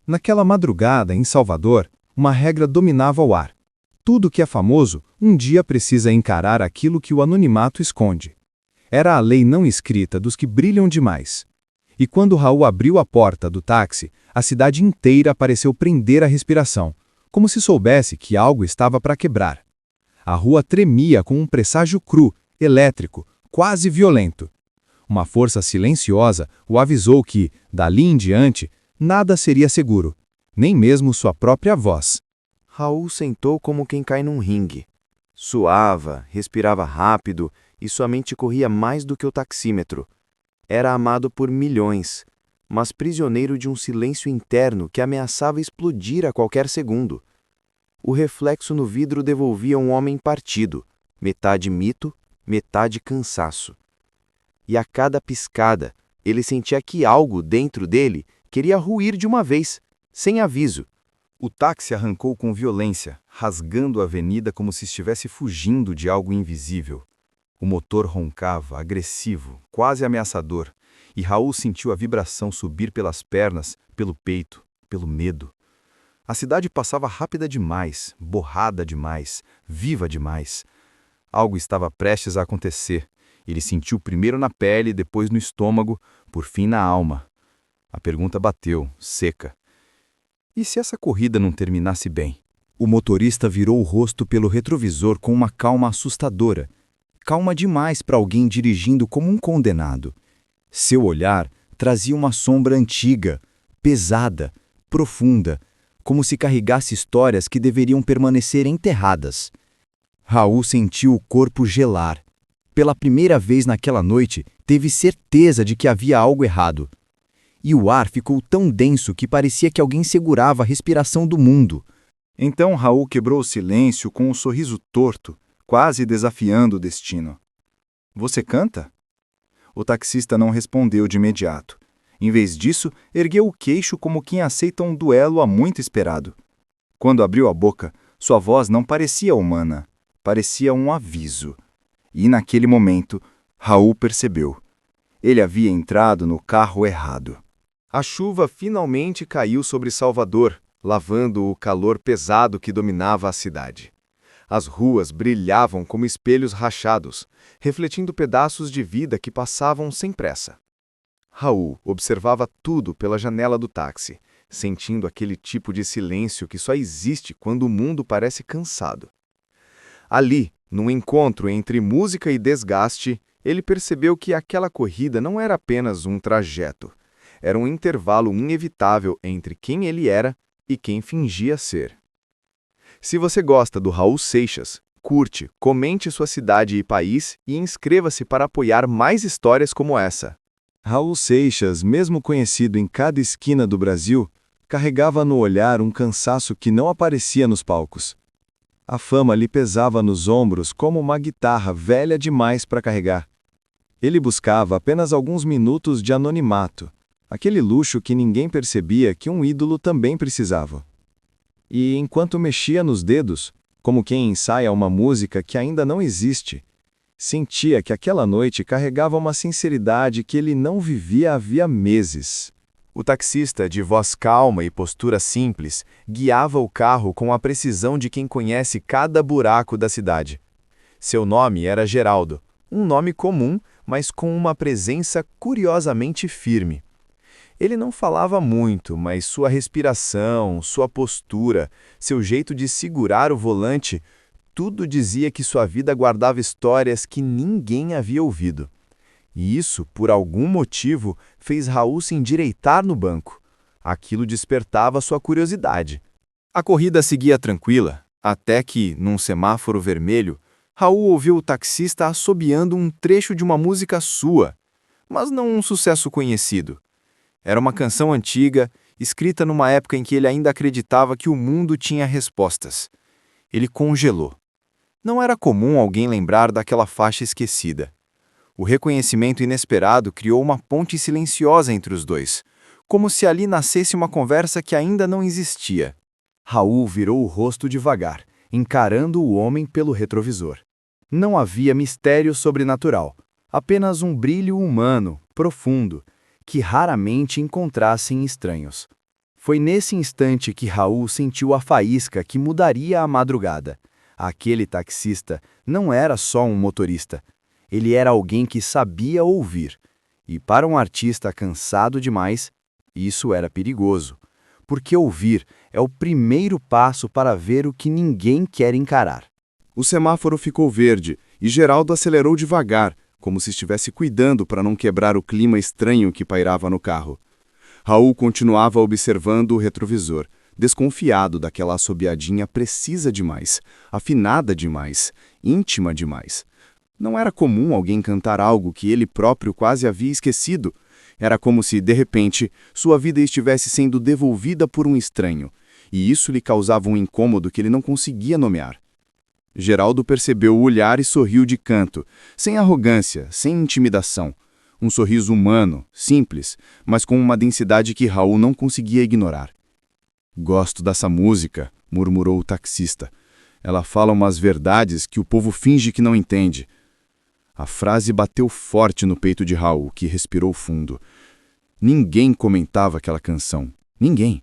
Naquela madrugada, em Salvador, uma regra dominava o ar. Tudo que é famoso, um dia precisa encarar aquilo que o anonimato esconde. Era a lei não escrita dos que brilham demais. E quando Raul abriu a porta do táxi, a cidade inteira pareceu prender a respiração, como se soubesse que algo estava para quebrar. A rua tremia com um presságio cru, elétrico, quase violento. Uma força silenciosa o avisou que, dali em diante, nada seria seguro, nem mesmo sua própria voz. Raul sentou como quem cai num ringue. Suava, respirava rápido e sua mente corria mais do que o taxímetro. Era amado por milhões, mas prisioneiro de um silêncio interno que ameaçava explodir a qualquer segundo. O reflexo no vidro devolvia um homem partido, metade mito, metade cansaço. E a cada piscada, ele sentia que algo dentro dele queria ruir de uma vez, sem aviso. O táxi arrancou com violência, rasgando a avenida como se estivesse fugindo de algo invisível. O motor roncava, agressivo, quase ameaçador, e Raul sentiu a vibração subir pelas pernas, pelo peito, pelo medo. A cidade passava rápida demais, borrada demais, viva demais. Algo estava prestes a acontecer. Ele sentiu primeiro na pele, depois no estômago, por fim na alma. A pergunta bateu, seca. E se essa corrida não terminasse bem? O motorista virou o rosto pelo retrovisor com uma calma assustadora. Calma demais para alguém dirigindo como um condenado. Seu olhar trazia uma sombra antiga, pesada, profunda, como se carregasse histórias que deveriam permanecer enterradas. Raul sentiu o corpo gelar. Pela primeira vez naquela noite, teve certeza de que havia algo errado. E o ar ficou tão denso que parecia que alguém segurava a respiração do mundo. Então Raul quebrou o silêncio com um sorriso torto, quase desafiando o destino. "Você canta?" O taxista não respondeu de imediato. Em vez disso, ergueu o queixo como quem aceita um duelo há muito esperado. Quando abriu a boca, sua voz não parecia humana, parecia um aviso. E naquele momento, Raul percebeu. Ele havia entrado no carro errado. A chuva finalmente caiu sobre Salvador, lavando o calor pesado que dominava a cidade. As ruas brilhavam como espelhos rachados, refletindo pedaços de vida que passavam sem pressa. Raul observava tudo pela janela do táxi, sentindo aquele tipo de silêncio que só existe quando o mundo parece cansado. Ali, num encontro entre música e desgaste, ele percebeu que aquela corrida não era apenas um trajeto. Era um intervalo inevitável entre quem ele era e quem fingia ser. Se você gosta do Raul Seixas, curte, comente sua cidade e país e inscreva-se para apoiar mais histórias como essa. Raul Seixas, mesmo conhecido em cada esquina do Brasil, carregava no olhar um cansaço que não aparecia nos palcos. A fama lhe pesava nos ombros como uma guitarra velha demais para carregar. Ele buscava apenas alguns minutos de anonimato, aquele luxo que ninguém percebia que um ídolo também precisava. E enquanto mexia nos dedos, como quem ensaia uma música que ainda não existe, sentia que aquela noite carregava uma sinceridade que ele não vivia havia meses. O taxista, de voz calma e postura simples, guiava o carro com a precisão de quem conhece cada buraco da cidade. Seu nome era Geraldo, um nome comum, mas com uma presença curiosamente firme. Ele não falava muito, mas sua respiração, sua postura, seu jeito de segurar o volante, tudo dizia que sua vida guardava histórias que ninguém havia ouvido. E isso, por algum motivo, fez Raul se endireitar no banco. Aquilo despertava sua curiosidade. A corrida seguia tranquila, até que, num semáforo vermelho, Raul ouviu o taxista assobiando um trecho de uma música sua, mas não um sucesso conhecido. Era uma canção antiga, escrita numa época em que ele ainda acreditava que o mundo tinha respostas. Ele congelou. Não era comum alguém lembrar daquela faixa esquecida. O reconhecimento inesperado criou uma ponte silenciosa entre os dois, como se ali nascesse uma conversa que ainda não existia. Raul virou o rosto devagar, encarando o homem pelo retrovisor. Não havia mistério sobrenatural, apenas um brilho humano, profundo, que raramente encontrasse em estranhos. Foi nesse instante que Raul sentiu a faísca que mudaria a madrugada. Aquele taxista não era só um motorista. Ele era alguém que sabia ouvir. E para um artista cansado demais, isso era perigoso. Porque ouvir é o primeiro passo para ver o que ninguém quer encarar. O semáforo ficou verde e Geraldo acelerou devagar, como se estivesse cuidando para não quebrar o clima estranho que pairava no carro. Raul continuava observando o retrovisor, desconfiado daquela assobiadinha precisa demais, afinada demais, íntima demais. Não era comum alguém cantar algo que ele próprio quase havia esquecido. Era como se, de repente, sua vida estivesse sendo devolvida por um estranho, e isso lhe causava um incômodo que ele não conseguia nomear. Geraldo percebeu o olhar e sorriu de canto, sem arrogância, sem intimidação. Um sorriso humano, simples, mas com uma densidade que Raul não conseguia ignorar. "Gosto dessa música", murmurou o taxista. "Ela fala umas verdades que o povo finge que não entende." A frase bateu forte no peito de Raul, que respirou fundo. Ninguém comentava aquela canção. Ninguém.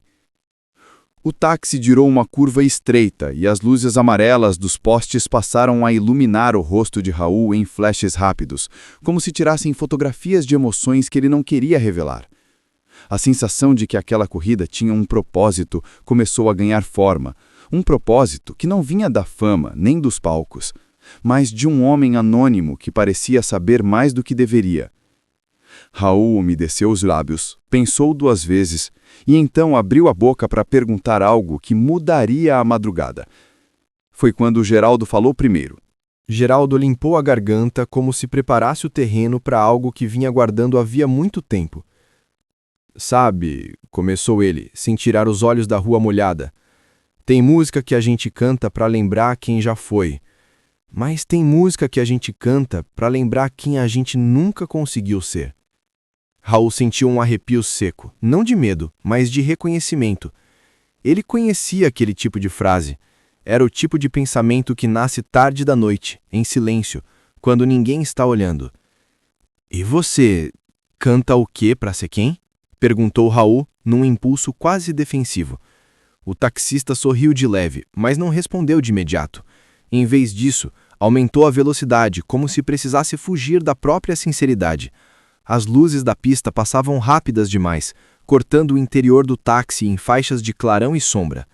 O táxi girou uma curva estreita e as luzes amarelas dos postes passaram a iluminar o rosto de Raul em flashes rápidos, como se tirassem fotografias de emoções que ele não queria revelar. A sensação de que aquela corrida tinha um propósito começou a ganhar forma, um propósito que não vinha da fama nem dos palcos, mas de um homem anônimo que parecia saber mais do que deveria. Raul umedeceu os lábios, pensou 2 vezes e então abriu a boca para perguntar algo que mudaria a madrugada. Foi quando Geraldo falou primeiro. Geraldo limpou a garganta como se preparasse o terreno para algo que vinha aguardando havia muito tempo. "Sabe", começou ele, sem tirar os olhos da rua molhada, "tem música que a gente canta para lembrar quem já foi. Mas tem música que a gente canta para lembrar quem a gente nunca conseguiu ser." Raul sentiu um arrepio seco, não de medo, mas de reconhecimento. Ele conhecia aquele tipo de frase. Era o tipo de pensamento que nasce tarde da noite, em silêncio, quando ninguém está olhando. "E você canta o quê para ser quem?" perguntou Raul, num impulso quase defensivo. O taxista sorriu de leve, mas não respondeu de imediato. Em vez disso, aumentou a velocidade, como se precisasse fugir da própria sinceridade. As luzes da pista passavam rápidas demais, cortando o interior do táxi em faixas de clarão e sombra.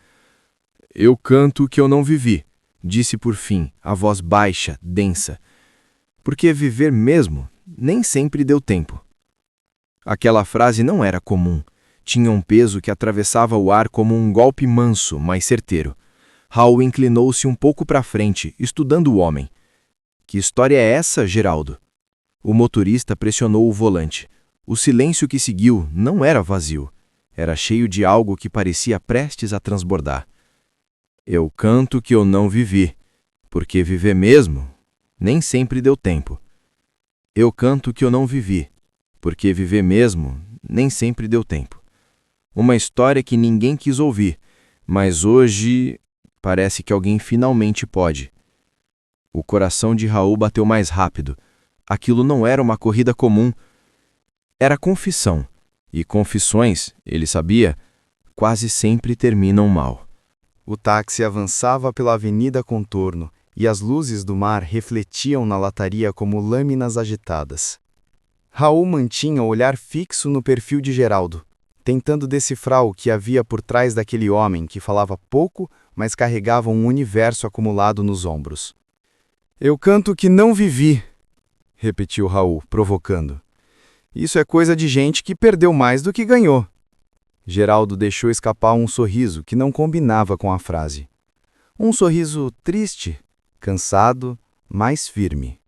"Eu canto o que eu não vivi", disse por fim, a voz baixa, densa. "Porque viver mesmo nem sempre deu tempo." Aquela frase não era comum. Tinha um peso que atravessava o ar como um golpe manso, mas certeiro. Raul inclinou-se um pouco para frente, estudando o homem. "Que história é essa, Geraldo?" O motorista pressionou o volante. O silêncio que seguiu não era vazio. Era cheio de algo que parecia prestes a transbordar. "Eu canto o que eu não vivi, porque viver mesmo nem sempre deu tempo." "Eu canto o que eu não vivi, porque viver mesmo nem sempre deu tempo." Uma história que ninguém quis ouvir, mas hoje parece que alguém finalmente pode. O coração de Raul bateu mais rápido. Aquilo não era uma corrida comum. Era confissão. E confissões, ele sabia, quase sempre terminam mal. O táxi avançava pela avenida Contorno e as luzes do mar refletiam na lataria como lâminas agitadas. Raul mantinha o olhar fixo no perfil de Geraldo, tentando decifrar o que havia por trás daquele homem que falava pouco, mas carregava um universo acumulado nos ombros. "Eu canto o que não vivi", repetiu Raul, provocando. "Isso é coisa de gente que perdeu mais do que ganhou." Geraldo deixou escapar um sorriso que não combinava com a frase. Um sorriso triste, cansado, mas firme.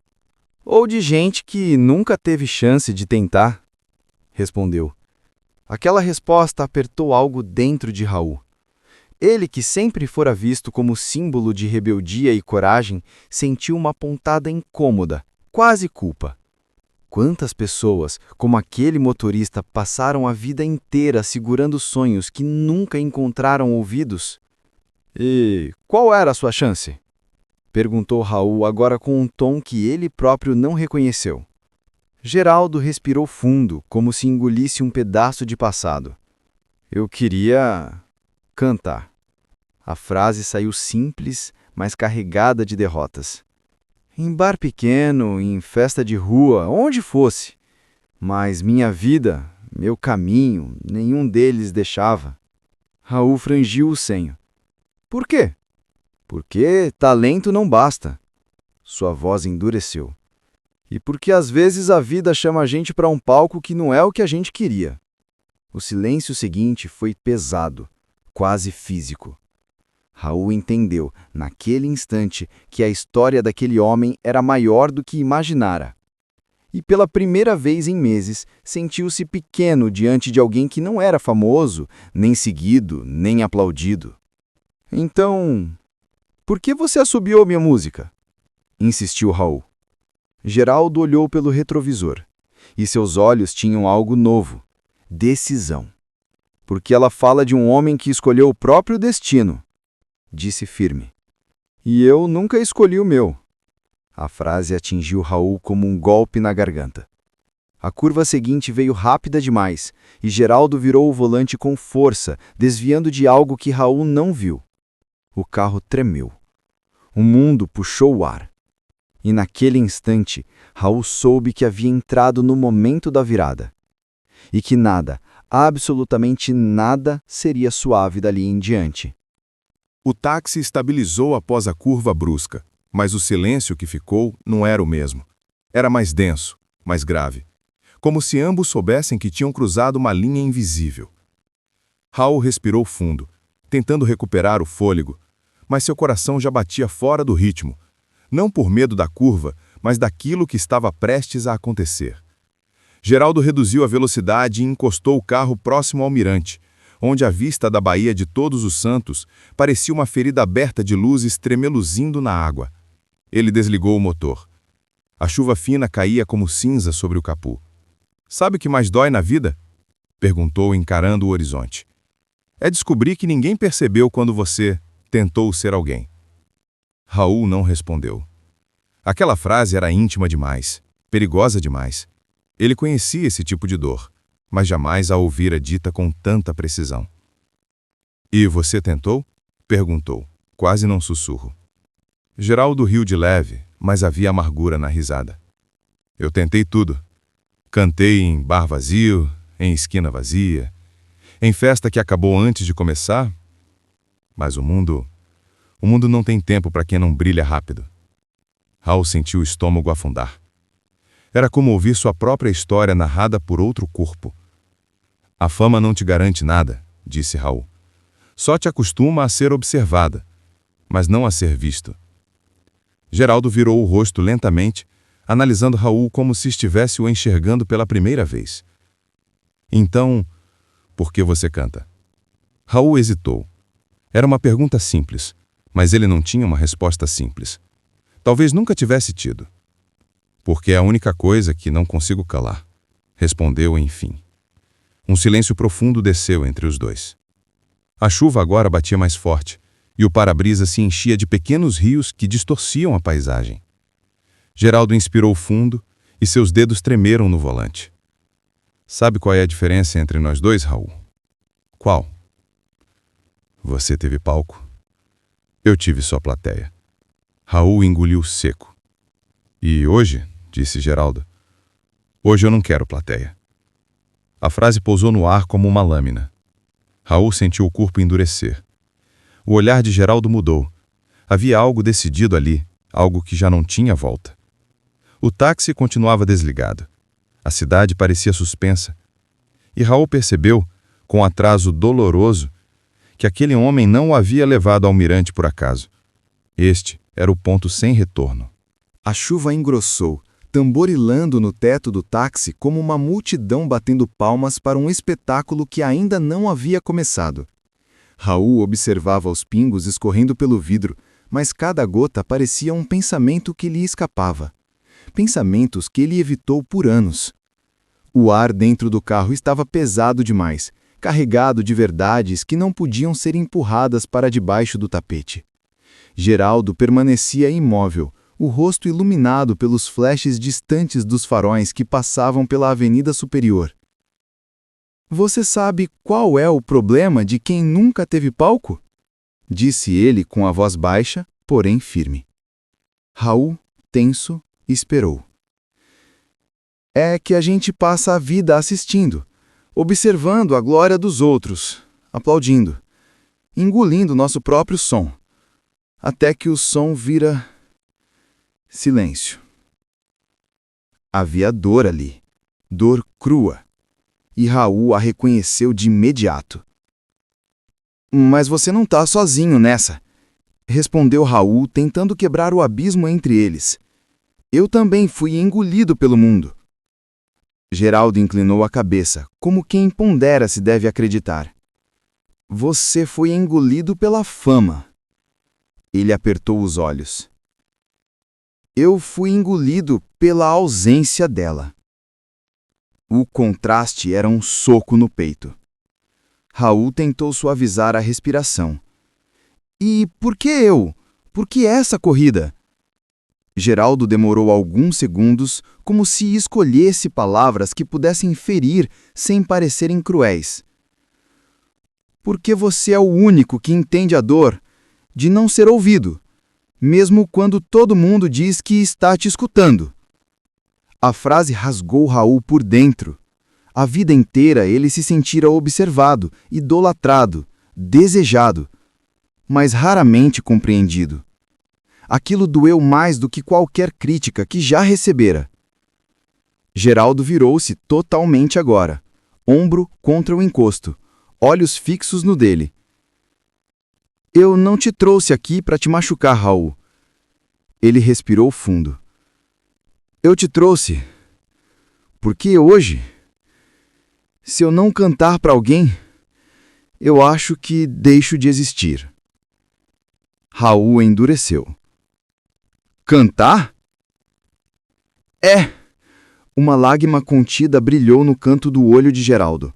"Ou de gente que nunca teve chance de tentar", respondeu. Aquela resposta apertou algo dentro de Raul. Ele, que sempre fora visto como símbolo de rebeldia e coragem, sentiu uma pontada incômoda, quase culpa. Quantas pessoas, como aquele motorista, passaram a vida inteira segurando sonhos que nunca encontraram ouvidos? "E qual era a sua chance?" perguntou Raul agora com um tom que ele próprio não reconheceu. Geraldo respirou fundo, como se engolisse um pedaço de passado. Eu queria cantar. A frase saiu simples, mas carregada de derrotas. Em bar pequeno, em festa de rua, onde fosse. Mas minha vida, meu caminho, nenhum deles deixava. Raul frangiu o senho. Por quê? Porque talento não basta. Sua voz endureceu. E porque às vezes a vida chama a gente para um palco que não é o que a gente queria. O silêncio seguinte foi pesado, quase físico. Raul entendeu, naquele instante, que a história daquele homem era maior do que imaginara. E pela primeira vez em meses, sentiu-se pequeno diante de alguém que não era famoso, nem seguido, nem aplaudido. Então, por que você assobiou minha música? Insistiu Raul. Geraldo olhou pelo retrovisor, e seus olhos tinham algo novo, decisão. Porque ela fala de um homem que escolheu o próprio destino, disse firme. E eu nunca escolhi o meu. A frase atingiu Raul como um golpe na garganta. A curva seguinte veio rápida demais, e Geraldo virou o volante com força, desviando de algo que Raul não viu. O carro tremeu. O mundo puxou o ar. E naquele instante, Raul soube que havia entrado no momento da virada. E que nada, absolutamente nada, seria suave dali em diante. O táxi estabilizou após a curva brusca, mas o silêncio que ficou não era o mesmo. Era mais denso, mais grave. Como se ambos soubessem que tinham cruzado uma linha invisível. Raul respirou fundo, tentando recuperar o fôlego, mas seu coração já batia fora do ritmo, não por medo da curva, mas daquilo que estava prestes a acontecer. Geraldo reduziu a velocidade e encostou o carro próximo ao mirante, onde a vista da Baía de Todos os Santos parecia uma ferida aberta de luzes tremeluzindo na água. Ele desligou o motor. A chuva fina caía como cinza sobre o capô. "Sabe o que mais dói na vida?" perguntou, encarando o horizonte. "É descobrir que ninguém percebeu quando você tentou ser alguém." Raul não respondeu. Aquela frase era íntima demais, perigosa demais. Ele conhecia esse tipo de dor, mas jamais a ouvira dita com tanta precisão. "E você tentou?" perguntou, quase num sussurro. Geraldo riu de leve, mas havia amargura na risada. "Eu tentei tudo. Cantei em bar vazio, em esquina vazia, em festa que acabou antes de começar. Mas o mundo não tem tempo para quem não brilha rápido." Raul sentiu o estômago afundar. Era como ouvir sua própria história narrada por outro corpo. "A fama não te garante nada", disse Raul. "Só te acostuma a ser observada, mas não a ser visto." Geraldo virou o rosto lentamente, analisando Raul como se estivesse o enxergando pela primeira vez. "Então, por que você canta?" Raul hesitou. Era uma pergunta simples, mas ele não tinha uma resposta simples. Talvez nunca tivesse tido. "Porque é a única coisa que não consigo calar", respondeu enfim. Um silêncio profundo desceu entre os dois. A chuva agora batia mais forte, e o para-brisa se enchia de pequenos rios que distorciam a paisagem. Geraldo inspirou fundo e seus dedos tremeram no volante. "Sabe qual é a diferença entre nós dois, Raul?" "Qual?" "Você teve palco. Eu tive só plateia." Raul engoliu seco. "E hoje", disse Geraldo, "hoje eu não quero plateia." A frase pousou no ar como uma lâmina. Raul sentiu o corpo endurecer. O olhar de Geraldo mudou. Havia algo decidido ali, algo que já não tinha volta. O táxi continuava desligado. A cidade parecia suspensa. E Raul percebeu, com atraso doloroso, que aquele homem não o havia levado ao mirante por acaso. Este era o ponto sem retorno. A chuva engrossou, tamborilando no teto do táxi como uma multidão batendo palmas para um espetáculo que ainda não havia começado. Raul observava os pingos escorrendo pelo vidro, mas cada gota parecia um pensamento que lhe escapava. Pensamentos que ele evitou por anos. O ar dentro do carro estava pesado demais, carregado de verdades que não podiam ser empurradas para debaixo do tapete. Geraldo permanecia imóvel, o rosto iluminado pelos flashes distantes dos faróis que passavam pela avenida superior. Você sabe qual é o problema de quem nunca teve palco? Disse ele com a voz baixa, porém firme. Raul, tenso, esperou. É que a gente passa a vida assistindo, observando a glória dos outros, aplaudindo, engolindo nosso próprio som, até que o som vira silêncio. Havia dor ali, dor crua, e Raul a reconheceu de imediato. Mas você não está sozinho nessa, respondeu Raul, tentando quebrar o abismo entre eles. Eu também fui engolido pelo mundo. Geraldo inclinou a cabeça, como quem pondera se deve acreditar. Você foi engolido pela fama. Ele apertou os olhos. Eu fui engolido pela ausência dela. O contraste era um soco no peito. Raul tentou suavizar a respiração. E por que eu? Por que essa corrida? Geraldo demorou alguns segundos, como se escolhesse palavras que pudessem ferir sem parecerem cruéis. Porque você é o único que entende a dor de não ser ouvido, mesmo quando todo mundo diz que está te escutando. A frase rasgou Raul por dentro. A vida inteira ele se sentira observado, idolatrado, desejado, mas raramente compreendido. Aquilo doeu mais do que qualquer crítica que já recebera. Geraldo virou-se totalmente agora, ombro contra o encosto, olhos fixos no dele. Eu não te trouxe aqui para te machucar, Raul. Ele respirou fundo. Eu te trouxe porque hoje, se eu não cantar para alguém, eu acho que deixo de existir. Raul endureceu. Cantar? É! Uma lágrima contida brilhou no canto do olho de Geraldo.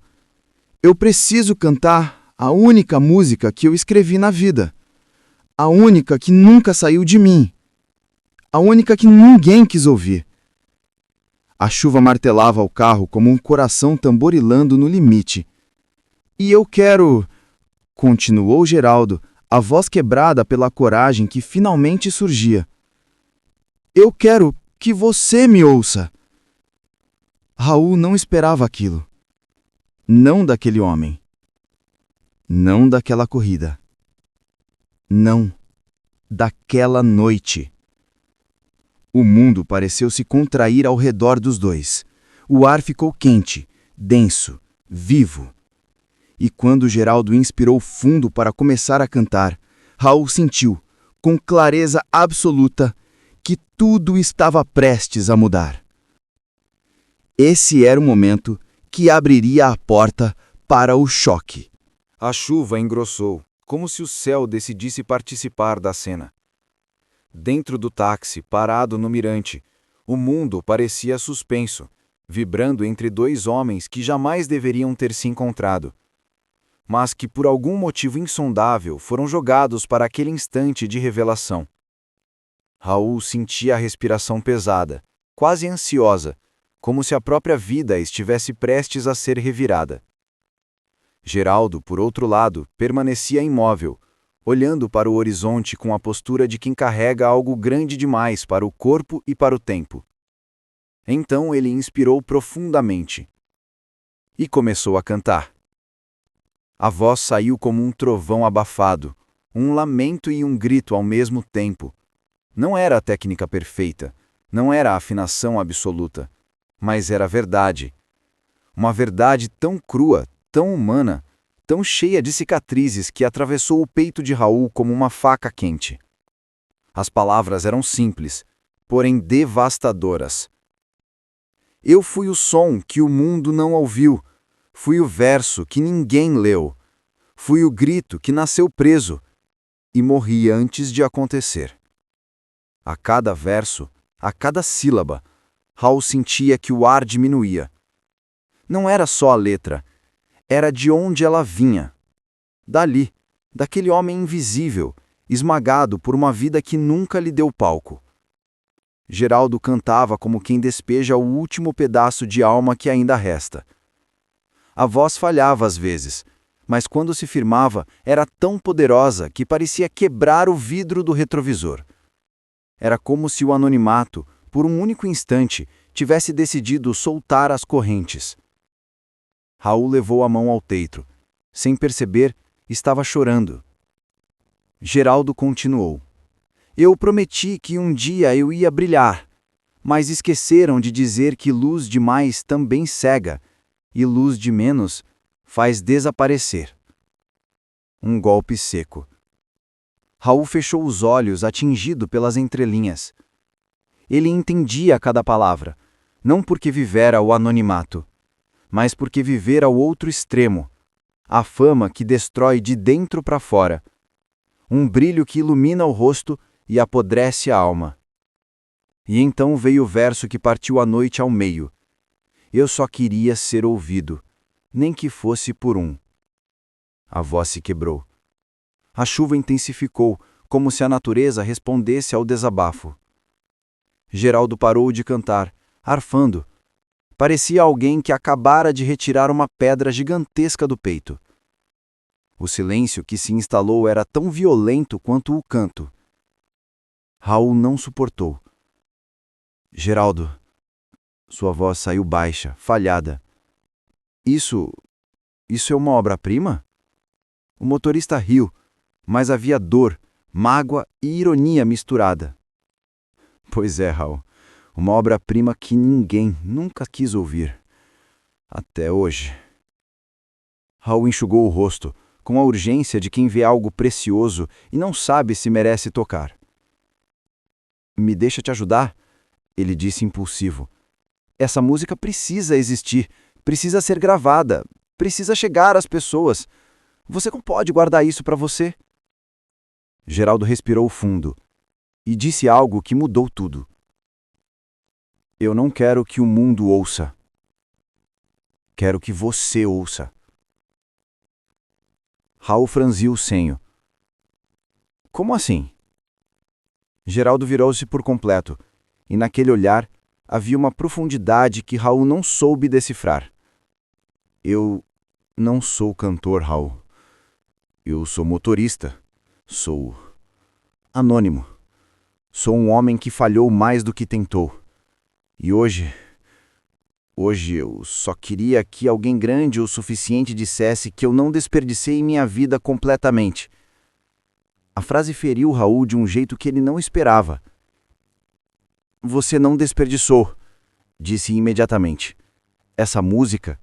Eu preciso cantar a única música que eu escrevi na vida. A única que nunca saiu de mim. A única que ninguém quis ouvir. A chuva martelava o carro como um coração tamborilando no limite. E eu quero... Continuou Geraldo, a voz quebrada pela coragem que finalmente surgia. Eu quero que você me ouça. Raul não esperava aquilo. Não daquele homem. Não daquela corrida. Não daquela noite. O mundo pareceu se contrair ao redor dos dois. O ar ficou quente, denso, vivo. E quando Geraldo inspirou fundo para começar a cantar, Raul sentiu, com clareza absoluta, que tudo estava prestes a mudar. Esse era o momento que abriria a porta para o choque. A chuva engrossou, como se o céu decidisse participar da cena. Dentro do táxi, parado no mirante, o mundo parecia suspenso, vibrando entre dois homens que jamais deveriam ter se encontrado, mas que por algum motivo insondável foram jogados para aquele instante de revelação. Raul sentia a respiração pesada, quase ansiosa, como se a própria vida estivesse prestes a ser revirada. Geraldo, por outro lado, permanecia imóvel, olhando para o horizonte com a postura de quem carrega algo grande demais para o corpo e para o tempo. Então ele inspirou profundamente e começou a cantar. A voz saiu como um trovão abafado, um lamento e um grito ao mesmo tempo. Não era a técnica perfeita, não era a afinação absoluta, mas era a verdade. Uma verdade tão crua, tão humana, tão cheia de cicatrizes que atravessou o peito de Raul como uma faca quente. As palavras eram simples, porém devastadoras. Eu fui o som que o mundo não ouviu, fui o verso que ninguém leu, fui o grito que nasceu preso e morri antes de acontecer. A cada verso, a cada sílaba, Raul sentia que o ar diminuía. Não era só a letra, era de onde ela vinha. Dali, daquele homem invisível, esmagado por uma vida que nunca lhe deu palco. Geraldo cantava como quem despeja o último pedaço de alma que ainda resta. A voz falhava às vezes, mas quando se firmava, era tão poderosa que parecia quebrar o vidro do retrovisor. Era como se o anonimato, por um único instante, tivesse decidido soltar as correntes. Raul levou a mão ao teitro. Sem perceber, estava chorando. Geraldo continuou. Eu prometi que um dia eu ia brilhar, mas esqueceram de dizer que luz demais também cega, e luz de menos faz desaparecer. Um golpe seco. Raul fechou os olhos, atingido pelas entrelinhas. Ele entendia cada palavra, não porque vivera o anonimato, mas porque vivera ao outro extremo, a fama que destrói de dentro para fora, um brilho que ilumina o rosto e apodrece a alma. E então veio o verso que partiu a noite ao meio. Eu só queria ser ouvido, nem que fosse por um. A voz se quebrou. A chuva intensificou, como se a natureza respondesse ao desabafo. Geraldo parou de cantar, arfando. Parecia alguém que acabara de retirar uma pedra gigantesca do peito. O silêncio que se instalou era tão violento quanto o canto. Raul não suportou. Geraldo. Sua voz saiu baixa, falhada. Isso é uma obra-prima? O motorista riu, mas havia dor, mágoa e ironia misturada. Pois é, Raul. Uma obra-prima que ninguém nunca quis ouvir. Até hoje. Raul enxugou o rosto, com a urgência de quem vê algo precioso e não sabe se merece tocar. Me deixa te ajudar, ele disse impulsivo. Essa música precisa existir, precisa ser gravada, precisa chegar às pessoas. Você não pode guardar isso para você. Geraldo respirou fundo e disse algo que mudou tudo. Eu não quero que o mundo ouça. Quero que você ouça. Raul franziu o senho. Como assim? Geraldo virou-se por completo, e naquele olhar havia uma profundidade que Raul não soube decifrar. Eu não sou cantor, Raul. Eu sou motorista. Sou anônimo. Sou um homem que falhou mais do que tentou. E hoje eu só queria que alguém grande o suficiente dissesse que eu não desperdicei minha vida completamente. A frase feriu Raul de um jeito que ele não esperava. Você não desperdiçou, disse imediatamente. Essa música,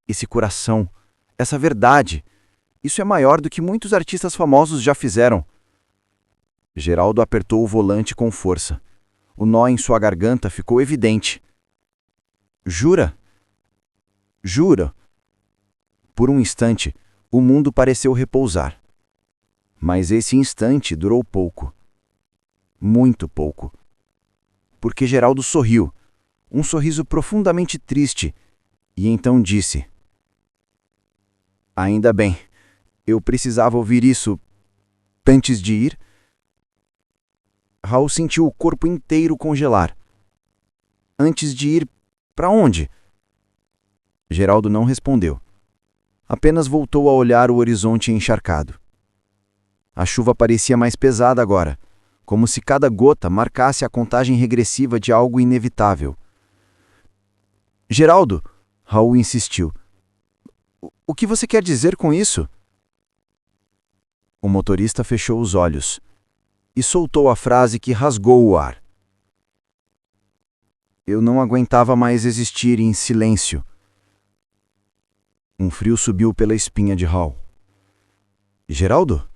esse coração, essa verdade, isso é maior do que muitos artistas famosos já fizeram. Geraldo apertou o volante com força. O nó em sua garganta ficou evidente. Jura? Jura? Por um instante, o mundo pareceu repousar. Mas esse instante durou pouco. Muito pouco. Porque Geraldo sorriu, um sorriso profundamente triste, e então disse: Ainda bem, eu precisava ouvir isso antes de ir. Raul sentiu o corpo inteiro congelar. Antes de ir para onde? Geraldo não respondeu. Apenas voltou a olhar o horizonte encharcado. A chuva parecia mais pesada agora, como se cada gota marcasse a contagem regressiva de algo inevitável. Geraldo, Raul insistiu. O que você quer dizer com isso? O motorista fechou os olhos e soltou a frase que rasgou o ar. Eu não aguentava mais existir em silêncio. Um frio subiu pela espinha de Raul. Geraldo?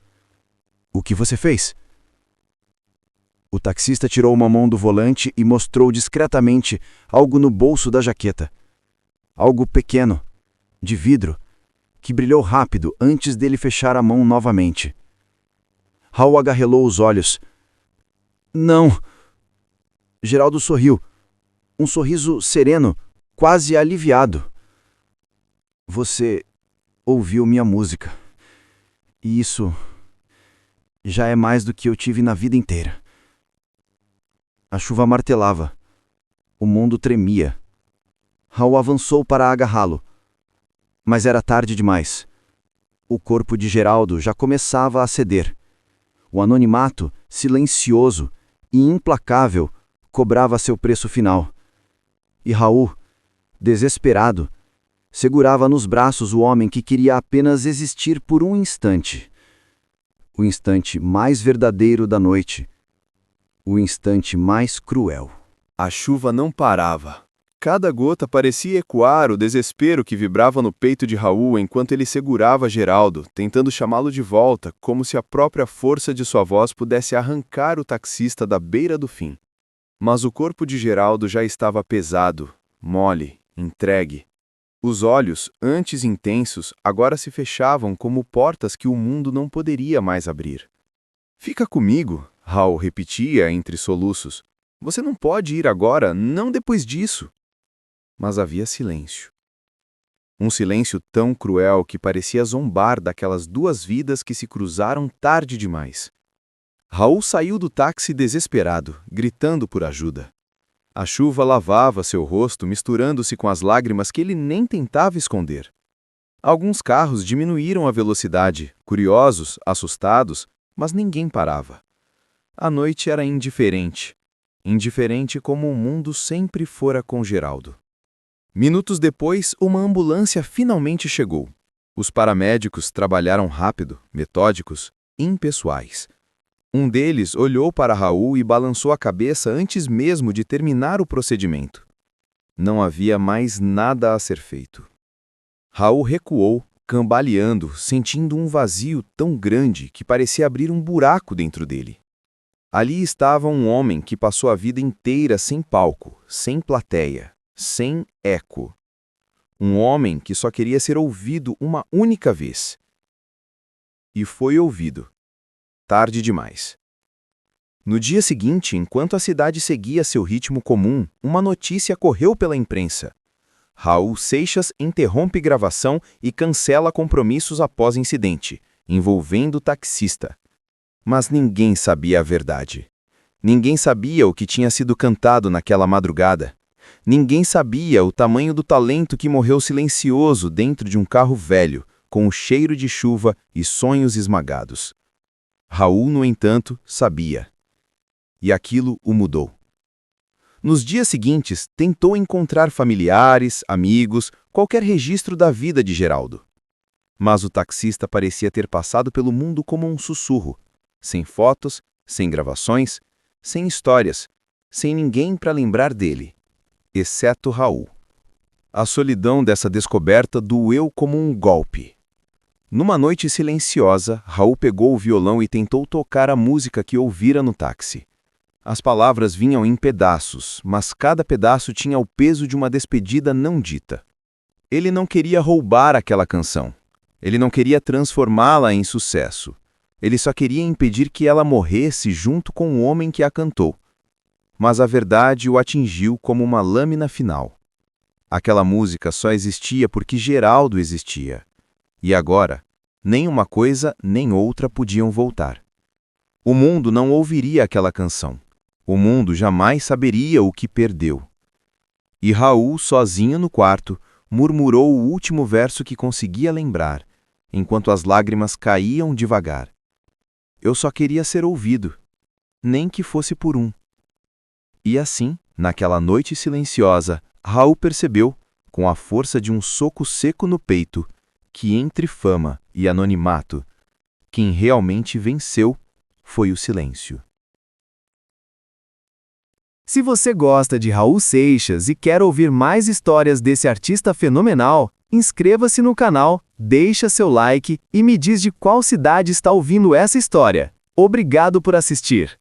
O que você fez? O taxista tirou uma mão do volante e mostrou discretamente algo no bolso da jaqueta. Algo pequeno, de vidro, que brilhou rápido antes dele fechar a mão novamente. Raul agarrelou os olhos. Não! Geraldo sorriu. Um sorriso sereno, quase aliviado. Você ouviu minha música. E isso já é mais do que eu tive na vida inteira. A chuva martelava. O mundo tremia. Raul avançou para agarrá-lo. Mas era tarde demais. O corpo de Geraldo já começava a ceder. O anonimato, silencioso e implacável, cobrava seu preço final. E Raul, desesperado, segurava nos braços o homem que queria apenas existir por um instante. O instante mais verdadeiro da noite. O instante mais cruel. A chuva não parava. Cada gota parecia ecoar o desespero que vibrava no peito de Raul enquanto ele segurava Geraldo, tentando chamá-lo de volta, como se a própria força de sua voz pudesse arrancar o taxista da beira do fim. Mas o corpo de Geraldo já estava pesado, mole, entregue. Os olhos, antes intensos, agora se fechavam como portas que o mundo não poderia mais abrir. "Fica comigo", Raul repetia entre soluços. "Você não pode ir agora, não depois disso." Mas havia silêncio. Um silêncio tão cruel que parecia zombar daquelas duas vidas que se cruzaram tarde demais. Raul saiu do táxi desesperado, gritando por ajuda. A chuva lavava seu rosto, misturando-se com as lágrimas que ele nem tentava esconder. Alguns carros diminuíram a velocidade, curiosos, assustados, mas ninguém parava. A noite era indiferente. Indiferente como o mundo sempre fora com Geraldo. Minutos depois, uma ambulância finalmente chegou. Os paramédicos trabalharam rápido, metódicos, impessoais. Um deles olhou para Raul e balançou a cabeça antes mesmo de terminar o procedimento. Não havia mais nada a ser feito. Raul recuou, cambaleando, sentindo um vazio tão grande que parecia abrir um buraco dentro dele. Ali estava um homem que passou a vida inteira sem palco, sem plateia, sem eco. Um homem que só queria ser ouvido uma única vez. E foi ouvido. Tarde demais. No dia seguinte, enquanto a cidade seguia seu ritmo comum, uma notícia correu pela imprensa. Raul Seixas interrompe gravação e cancela compromissos após incidente, envolvendo o taxista. Mas ninguém sabia a verdade. Ninguém sabia o que tinha sido cantado naquela madrugada. Ninguém sabia o tamanho do talento que morreu silencioso dentro de um carro velho, com o cheiro de chuva e sonhos esmagados. Raul, no entanto, sabia. E aquilo o mudou. Nos dias seguintes, tentou encontrar familiares, amigos, qualquer registro da vida de Geraldo. Mas o taxista parecia ter passado pelo mundo como um sussurro, sem fotos, sem gravações, sem histórias, sem ninguém para lembrar dele, exceto Raul. A solidão dessa descoberta doeu como um golpe. Numa noite silenciosa, Raul pegou o violão e tentou tocar a música que ouvira no táxi. As palavras vinham em pedaços, mas cada pedaço tinha o peso de uma despedida não dita. Ele não queria roubar aquela canção. Ele não queria transformá-la em sucesso. Ele só queria impedir que ela morresse junto com o homem que a cantou. Mas a verdade o atingiu como uma lâmina final. Aquela música só existia porque Geraldo existia. E agora, nem uma coisa nem outra podiam voltar. O mundo não ouviria aquela canção. O mundo jamais saberia o que perdeu. E Raul, sozinho no quarto, murmurou o último verso que conseguia lembrar, enquanto as lágrimas caíam devagar. Eu só queria ser ouvido, nem que fosse por um. E assim, naquela noite silenciosa, Raul percebeu, com a força de um soco seco no peito, que entre fama e anonimato, quem realmente venceu foi o silêncio. Se você gosta de Raul Seixas e quer ouvir mais histórias desse artista fenomenal, inscreva-se no canal, deixa seu like e me diz de qual cidade está ouvindo essa história. Obrigado por assistir!